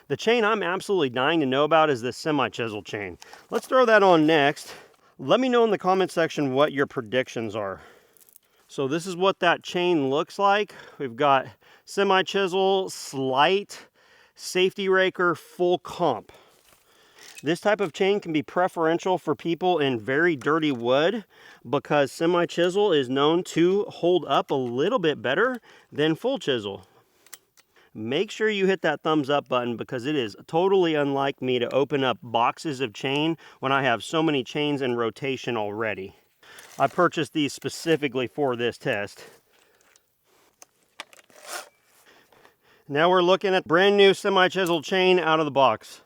The chain I'm absolutely dying to know about is this semi-chisel chain. Let's throw that on next. Let me know in the comment section what your predictions are. So this is what that chain looks like. We've got semi-chisel, slight, safety raker, full comp. This type of chain can be preferential for people in very dirty wood because semi-chisel is known to hold up a little bit better than full chisel. Make sure you hit that thumbs up button because it is totally unlike me to open up boxes of chain when I have so many chains in rotation already. I purchased these specifically for this test. Now we're looking at brand new semi-chisel chain out of the box.